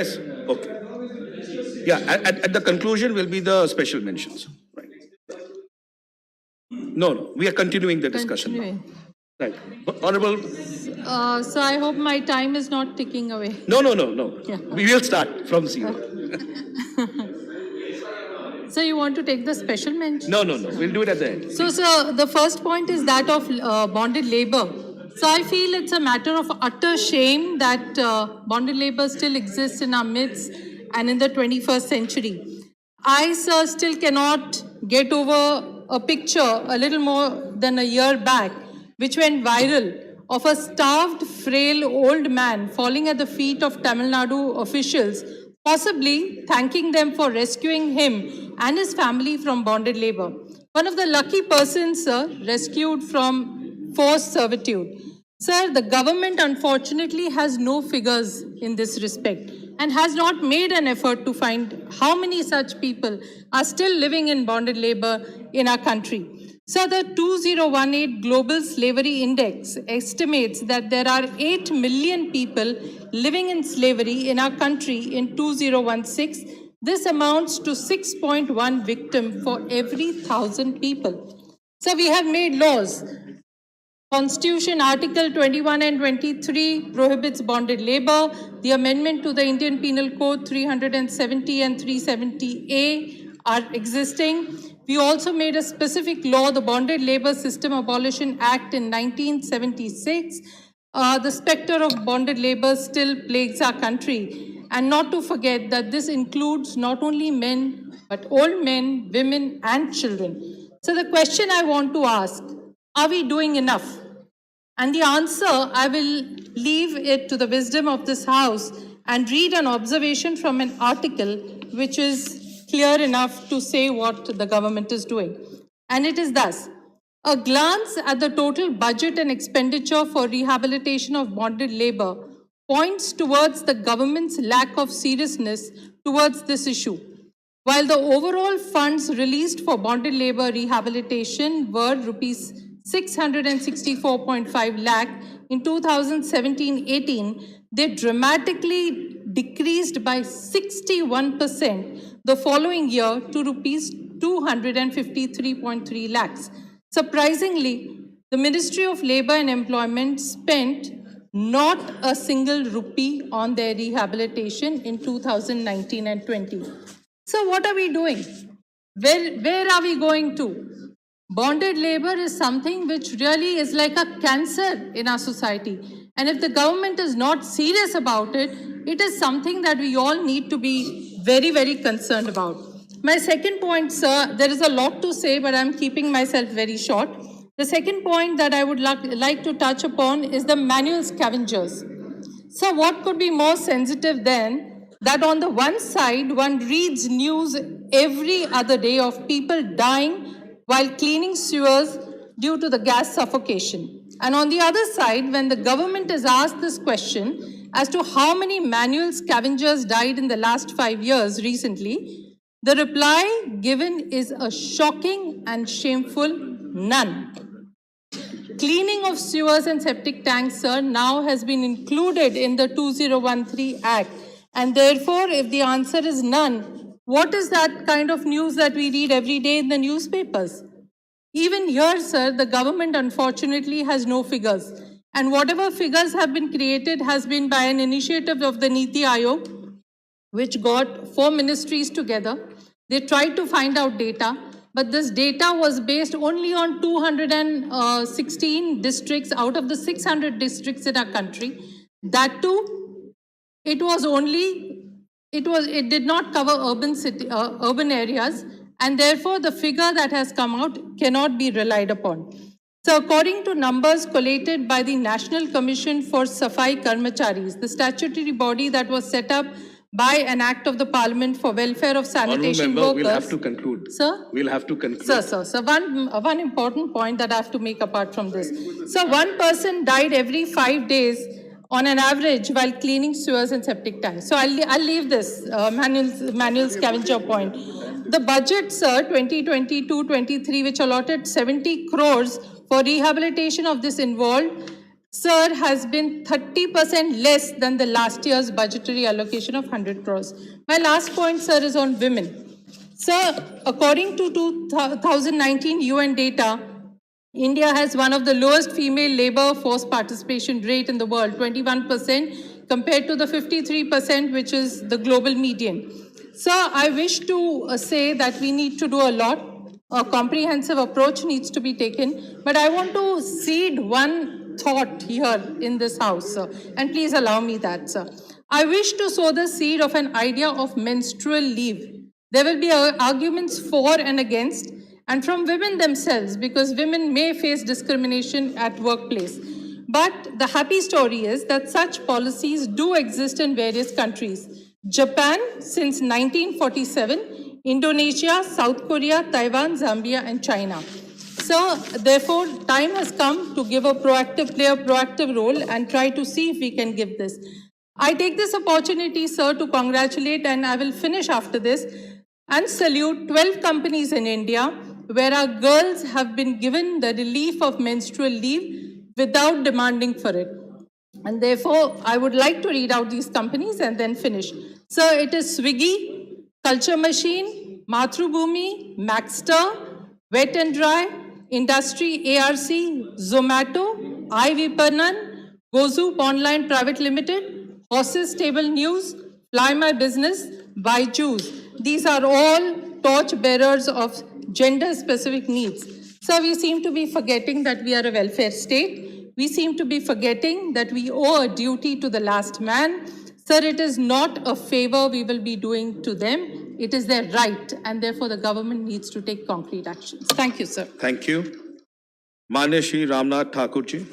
Yes, okay. Yeah, at the conclusion will be the special mentions. Right. No, we are continuing the discussion now. Continuing. Right. Honorable, So I hope my time is not ticking away. no. Yeah. We will start from zero. So you want to take the special mention? No. We'll do it at the end. So, sir, the first point is that of bonded labor. So I feel it's a matter of utter shame that bonded labor still exists in our midst and in the 21st century. I, sir, still cannot get over a picture a little more than a year back, which went viral, of a starved, frail old man falling at the feet of Tamil Nadu officials, possibly thanking them for rescuing him and his family from bonded labor. One of the lucky persons, sir, rescued from forced servitude. Sir, the government unfortunately has no figures in this respect and has not made an effort to find how many such people are still living in bonded labor in our country. So the 2018 Global Slavery Index estimates that there are 8 million people living in slavery in our country in 2016. This amounts to 6.1 victims for every 1,000 people. So we have made laws. Constitution Article 21 and 23 prohibits bonded labor. The amendment to the Indian Penal Code 370 and 370A are existing. We also made a specific law, the Bonded Labor System Abolition Act in 1976. The specter of bonded labor still plagues our country. And not to forget that this includes not only men, but old men, women, and children. So the question I want to ask, are we doing enough? And the answer, I will leave it to the wisdom of this House and read an observation from an article which is clear enough to say what the government is doing. And it is thus: a glance at the total budget and expenditure for rehabilitation of bonded labor points towards the government's lack of seriousness towards this issue. While the overall funds released for bonded labor rehabilitation were rupees 664.5 lakh in 2017-18, they dramatically decreased by 61% the following year to rupees 253.3 lakhs. Surprisingly, the Ministry of Labour and Employment spent not a single rupee on their rehabilitation in 2019 and 20. So what are we doing? Where are we going to? Bonded labor is something which really is like a cancer in our society. And if the government is not serious about it, it is something that we all need to be very, very concerned about. My second point, sir, there is a lot to say, but I'm keeping myself very short. The second point that I would like to touch upon is the manual scavengers. So what could be more sensitive than that on the one side, one reads news every other day of people dying while cleaning sewers due to the gas suffocation. And on the other side, when the government is asked this question as to how many manual scavengers died in the last 5 years recently, the reply given is a shocking and shameful none. Cleaning of sewers and septic tanks, sir, now has been included in the 2013 Act. And therefore, if the answer is none, what is that kind of news that we read every day in the newspapers? Even here, sir, the government unfortunately has no figures. And whatever figures have been created has been by an initiative of the Niti Aayog, which got 4 ministries together. They tried to find out data, but this data was based only on 216 districts out of the 600 districts in our country. That too, it did not cover urban areas, and therefore the figure that has come out cannot be relied upon. So according to numbers collated by the National Commission for Safai Karmacharis, the statutory body that was set up by an act of the Parliament for welfare of sanitation Member, workers. We'll have to conclude. Sir? We'll have to conclude. Sir. So one important point that I have to make apart from this. So one person died every 5 days on an average while cleaning sewers and septic tanks. So I'll leave this manual scavenger point. The budget, sir, 2022-23, which allotted 70 crores for rehabilitation of this involved sir, has been 30% less than the last year's budgetary allocation of 100 crores. My last point, sir, is on women. Sir, according to 2019 UN data, India has one of the lowest female labor force participation rate in the world, 21%, compared to the 53%, which is the global median. Sir, I wish to say that we need to do a lot. A comprehensive approach needs to be taken, but I want to seed one thought here in this house, sir, and please allow me that, sir. I wish to sow the seed of an idea of menstrual leave. There will be arguments for and against, and from women themselves, because women may face discrimination at workplace. But the happy story is that such policies do exist in various countries. Japan since 1947, Indonesia, South Korea, Taiwan, Zambia, and China. So, therefore, time has come to play a proactive role and try to see if we can give this. I take this opportunity, sir, to congratulate, and I will finish after this, and salute 12 companies in India where our girls have been given the relief of menstrual leave without demanding for it. And therefore, I would like to read out these companies and then finish. Sir, it is Swiggy, Culture Machine, Mathrubhumi, Maxter, Wet and Dry, Industry ARC, Zomato, iVipanan, Gozoop Online Private Limited, Horses Table News, Fly My Business, Byju's. These are all torch bearers of gender-specific needs. Sir, we seem to be forgetting that we are a welfare state. We seem to be forgetting that we owe a duty to the last man. Sir, it is not a favor we will be doing to them. It is their right, and therefore the government needs to take concrete actions. Thank you, sir. Thank you. Manya Shri Ramnath Thakur ji.